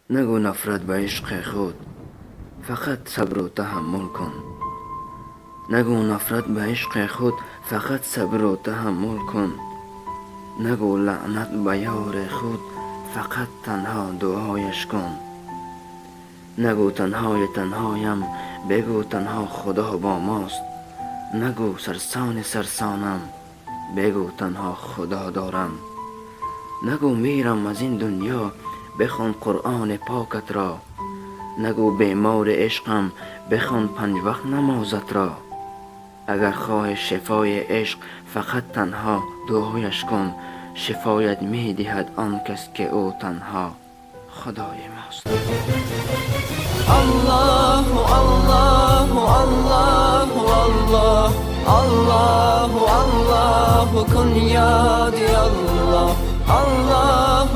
نگو نفرت به عشق خود، فقط صبر و تحمل کن. نگو نفرت به عشق خود، فقط صبر و تحمل کن. نگو لعنت به یار خود، فقط تنها دعایش کن. نگو تنهای تنهایم، بگو تنها خدا با ماست. نگو سرسان سرسانم، بگو تنها خدا دارم. نگو میرم از این دنیا، بخوان قرآن پاکت را. نگو بیمار عشقم، بخوان 5 وقت نمازت را. اگر خواه شفای عشق، فقط تنها دعایش کن. شفایت می دهد آن کس که او تنها خدای ماست. الله الله الله الله الله الله کن یادی الله الله